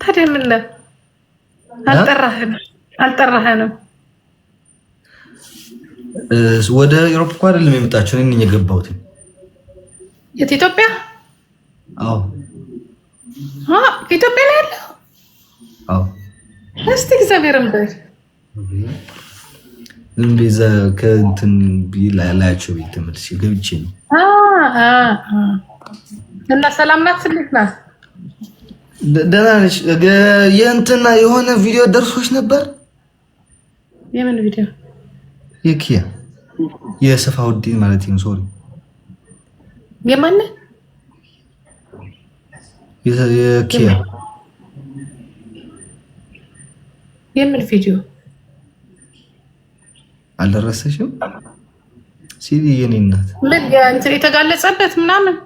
ታዲያ ምን ነው አልጠራህንም? ወደ ዩሮፕ እኮ አይደለም የመጣችሁ ነኝ የገባሁት። የት ኢትዮጵያ? አዎ ኢትዮጵያ ላይ ያለው? አዎ። እስቲ እግዚአብሔርን በል እንዴዛ ከእንትን ላያቸው ቤት ተመልሼ ገብቼ ነው። እና ሰላም ናት? እንዴት ናት? ደህና ነሽ? የእንትና የሆነ ቪዲዮ ደርሶች ነበር። የምን ቪዲዮ? የኪያ የሰፋውዲን ማለት ነው። ሶሪ የማን? የኪያ የምን ቪዲዮ? አልደረሰሽም? ሲዲ የኔ እናት ምን እንትን የተጋለጸበት ምናምን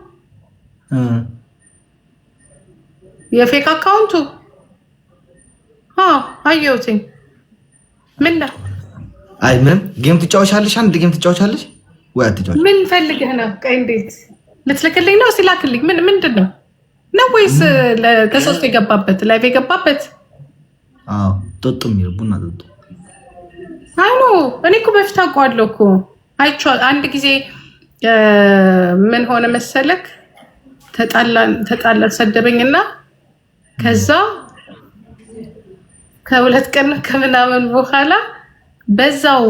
የፌክ አካውንቱ አየሁትኝ። ምን ነው? አይ ምንም ጌም ትጫወቻለሽ? አንድ ጌም ትጫወቻለሽ ወይ አትጫወች? ምን ፈልገህ ነው? ቀይ እንዴት ልትልክልኝ ነው? ሲላክልኝ ምንድን ነው ነው ወይስ ከሶስት የገባበት ላይቭ የገባበት? አዎ ጦጥ የሚል ቡና ጦጥ። አይኖ እኔ እኮ በፊት አውቀዋለሁ እኮ አይቼዋለሁ። አንድ ጊዜ ምን ሆነ መሰለክ ተጣላን ሰደበኝና ከዛ ከሁለት ቀን ከምናምን በኋላ በዛው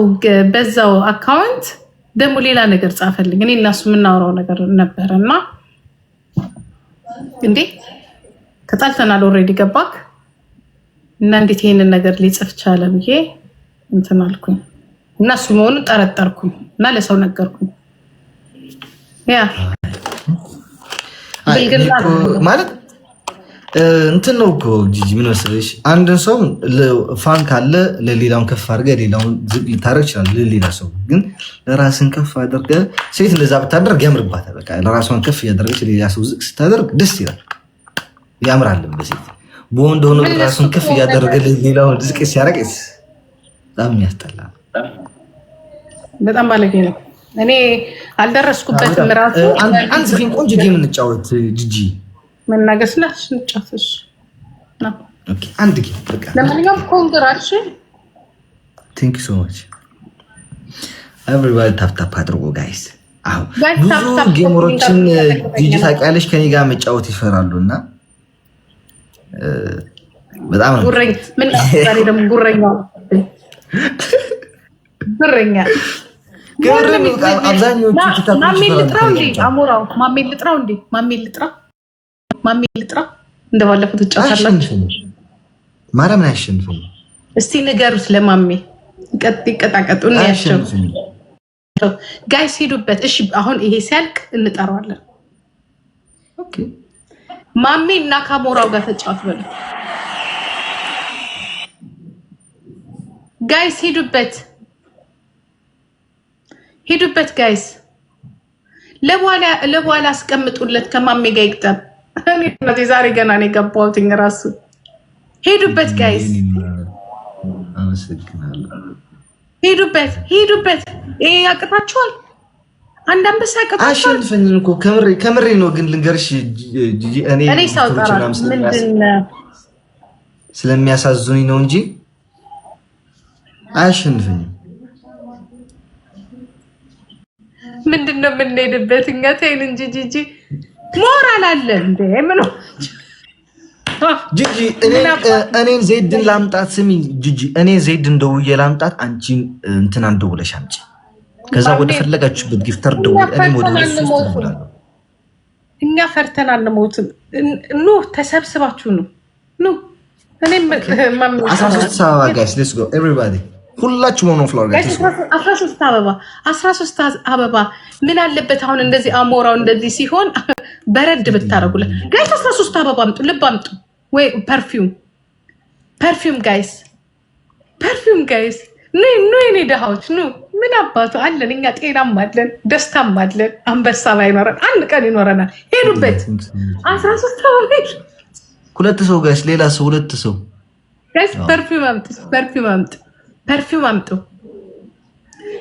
አካውንት ደግሞ ሌላ ነገር ጻፈልኝ። እኔ እና እሱ የምናወራው ነገር ነበር እና እንዴ ተጣልተናል ኦልሬዲ ገባክ እና እንዴት ይሄንን ነገር ሊጽፍ ቻለ ብዬ እንትን አልኩኝ እና እሱ መሆኑን ጠረጠርኩኝ እና ለሰው ነገርኩኝ። ያ ማለት እንትን ነው እኮ ጂጂ ምን መሰለሽ፣ አንድን ሰው ፋን ካለ ለሌላውን ከፍ አድርገህ ሌላውን ዝቅ ልታደርግ ይችላል። ለሌላ ሰው ግን ለራስን ከፍ አድርገህ ሴት እንደዛ ብታደርግ ያምርባታል። በቃ ለራሷን ከፍ እያደረገች ሌላ ሰው ዝቅ ስታደርግ ደስ ይላል፣ ያምራልም። በሴት በወንድ ሆኖ ራሱን ከፍ እያደረገ ሌላውን ዝቅ ሲያደርግ በጣም የሚያስጠላ በጣም ባለጌ ነው። እኔ አልደረስኩበትም። ራሱ አንድ ፊልም ቆንጆ ጌም እንጫወት ጂጂ መናገር ስላሽ እንጫወትሽ ነው። ኦኬ አንድ ጌም በቃ። ለማንኛውም ኮንግራቹሌሽን ቴንክ ዩ ሶ ማች ኤቭሪባዲ ታፕ ታፕ አድርጎ ጋይስ። አዎ ብዙ ጌሞችን ጂጂ ታውቂያለሽ ከኔ ጋር መጫወት ይፈራሉ እና በጣም ነው ጉረኛ ምን ዛሬ ደግሞ ጉረኛ ገርም አብዛኞቹ ታታቆች ማሜል ልጥራው እንዴ ማሜል ልጥራ እንደባለፈው ተጫውታላችሁ። ማርያምን አያሸንፈኝ። እስቲ ንገሩት ለማሜ ይቀጣቀጡ ነው ያሸው ጋይስ ሄዱበት። እሺ አሁን ይሄ ሲያልቅ እንጠራዋለን። ኦኬ ማሜ እና ካሞራው ጋር ተጫወት በሉ ጋይስ። ሄዱበት ጋይስ። ለበኋላ አስቀምጡለት ከማሜ ጋር ይቅጠም። እኔ ዛሬ ገና ነው የገባሁት እራሱ። ሄዱበት ጋይስ ሄዱበት። ይሄ ያቅታችኋል። አንድ አንበሳ ያቅታችኋል። አሸንፈኝ እኮ ከምሬ ነው። ግን ልንገርሽ እኔ ሳውጣራ ምንድነው ስለሚያሳዝኑኝ ነው እንጂ አያሸንፈኝም። ምንድነው የምንሄድበት? እኛ ተይን እንጂ ጂጂ ሞራል አለ እንዴ? ምን ጂጂ እኔን ዜድን ላምጣት። ስሚ ጂጂ እኔን ዜድን ደውዬ ላምጣት፣ አንቺን እንትን ደውለሽ አምጪ። ከዛ ወደ ፈለጋችሁበት ጊፍተር ደውዬ እኔም ወደ እሱ እኛ ፈርተን አንሞትም። ኑ ተሰብስባችሁ ኑ እኔም 13 አበባ ጋይስ ሌትስ ጎ ኤቨሪባዲ ሁላችሁም ሆኖ ፍሎር ጋይስ 13 አበባ ምን አለበት አሁን እንደዚህ አሞራው እንደዚህ ሲሆን በረድ ብታረጉለት ጋይስ 13 አበባ አምጡ፣ ልብ አምጡ ወይ ፐርፊውም ጋይስ ኑ የኔ ደሃዎች ኑ። ምን አባቱ አለን እኛ ጤናም አለን ደስታም አለን። አንበሳ ባይኖረን አንድ ቀን ይኖረናል። ሄዱበት 13 አበባ ሁለት ሰው ጋይስ ሌላ ሰው ሁለት ሰው ጋይስ ፐርፊውም አምጡ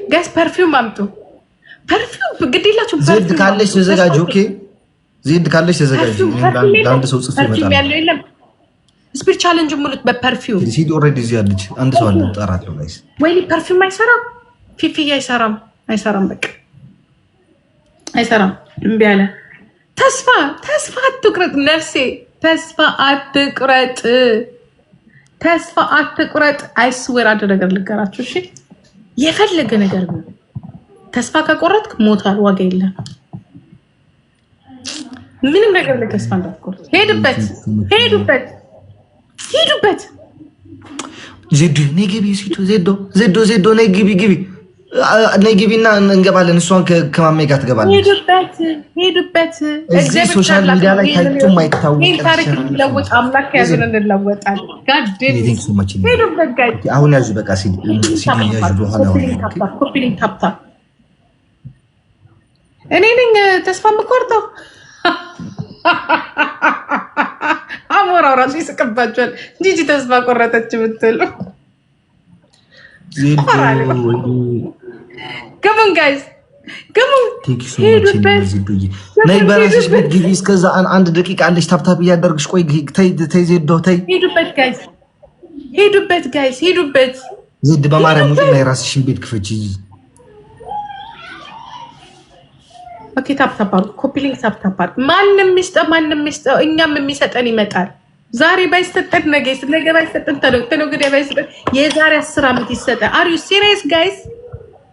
ጋይስ ፐርፊውም አምጡ። ፐርፊውም ግዴላችሁ። ዜድ ካለሽ ተዘጋጁ። ኦኬ ዜድ ካለሽ ተዘጋጁ። ለአንድ ሰው ጽፌ ፐርፊውም ያለው የለም ስፒድ ቻሌንጅ ሙሉት በፐርፊውም ሲዲ ኦልሬዲ እዚህ ያለች አንድ ሰው አለ ጠራት ነው ጋይስ። ወይኔ ፐርፊውም አይሰራም፣ ፊፊ አይሰራም፣ በቃ አይሰራም። እምቢ አለ። ተስፋ አትቁረጥ ነፍሴ፣ ተስፋ አትቁረጥ። አይስዌር አንድ ነገር ልገራችሁ እሺ፣ የፈለገ ነገር ነው። ተስፋ ከቆረጥክ ሞታል፣ ዋጋ የለም። ምንም ነገር ላይ ተስፋ እንዳትቆርጥ። ሄዱበት ዜዶ ነይ ግቢ፣ ዜዶ ነይ ግቢ እና እንገባለን። እሷን ከማሜ ጋር ትገባለች። ሄዱበት እዚህ ሶሻል ሚዲያ ላይ ታይቶ ማይታወቅ ታሪክ ለውጥ አምላክ ያዘን እንለወጣለን። ሄዱበት ጋር አሁን ያዙ በቃ ሲዲ ያዙ በኋላ ኮፒሊንግ ታፕታ እኔ ነኝ ተስፋ የምቆርጠው። አሞራው ራሱ ይስቅባቸዋል። ጂጂ ተስፋ ቆረጠች ብትሉ ገሙን ጋይዝ ሄዱበት። ነይ በራስሽ ቤት ግቢ። እስከዛ አንድ ደቂቃ አለሽ። ታፕታፕ እያደረግሽ ቆይ። ተይ ዜዶ ተይ። ሄዱበት ጋይዝ ዜድ በማርያም ውጪ። ነይ ራስሽን ቤት ክፈች። ኦኬ ታፕታፕ ኮፒ ሊንክ ታፕታፕ። ማንም ሚስጠው እኛም የሚሰጠን ይመጣል። ዛሬ ባይሰጠን ነገ ባይሰጠን ተነገ ባይሰጠን የዛሬ 10 ዓመት ይሰጣል። አር ዩ ሲሪየስ ጋይስ?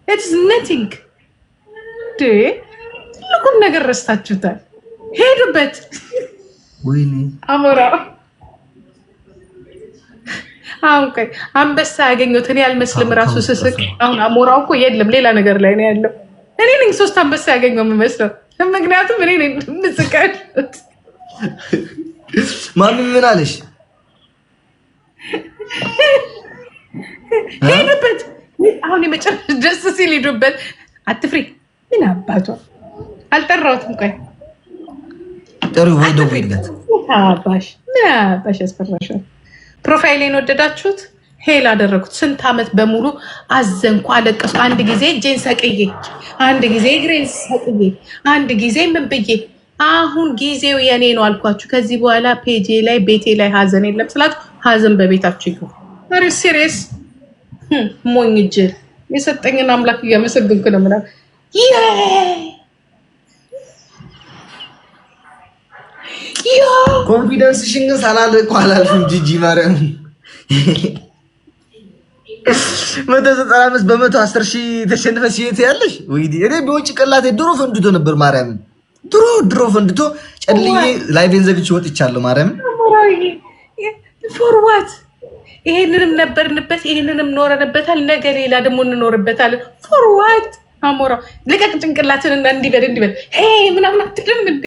ኢትስ ነቲንግ ዴ ሁሉም ነገር ረስታችሁታል። ሄዱበት። ወይኔ አሞራ አሁን ቆይ አንበሳ ያገኘሁት እኔ አልመስልም። ራሱ ስስቅ አሁን አሞራው እኮ የለም ሌላ ነገር ላይ ነው ያለው። እኔ ነኝ 3 አንበሳ ያገኘው የምመስለው፣ ምክንያቱም እኔ ነኝ ምዝቀት። ማሚ ምን አለሽ? ሄዱበት። አሁን የመጨረሻ ደስ ሲል ሄዱበት። አትፍሪ። ምን አባቷ አልጠራሁትም። ቆይ ጥሩ ወይ ደውይለት። አባሽ ምን አባሽ ያስፈራሻል። ፕሮፋይሌን ወደዳችሁት? ሄል አደረኩት። ስንት ዓመት በሙሉ አዘንኩ፣ አለቀስኩ። አንድ ጊዜ እጄን ሰቅዬ፣ አንድ ጊዜ እግሬን ሰቅዬ፣ አንድ ጊዜ ምን ብዬ። አሁን ጊዜው የኔ ነው አልኳችሁ። ከዚህ በኋላ ፔጄ ላይ ቤቴ ላይ ሀዘን የለም ስላችሁ ሀዘን በቤታችሁ ይግቡ። አሪ ሲሪየስ ሞኝ ጅል የሰጠኝን አምላክ እያመሰግንኩ ነው ምናምን። ኮንፊደንስሽን ግን ሳላልቅ አላልፍም። ጂጂ ማርያም 195 በመቶ 10,000 ተሸንፈሽ የት ያለሽ? ወይ እኔ በውጭ ቀላቴ ድሮ ፈንድቶ ነበር። ማርያምን ድሮ ፈንድቶ ጨልዬ ላይቬን ዘግቼ ወጥቻለሁ። ማርያምን ፎር ዋት? ይሄንንም ነበርንበት፣ ይሄንንም ኖረንበታል። ነገ ሌላ ደግሞ እንኖርበታለን። ፎር ዋት? አሞራ ልቀቅ ጭንቅላትን እና እንዲበል ሄ ምናምን አትልም።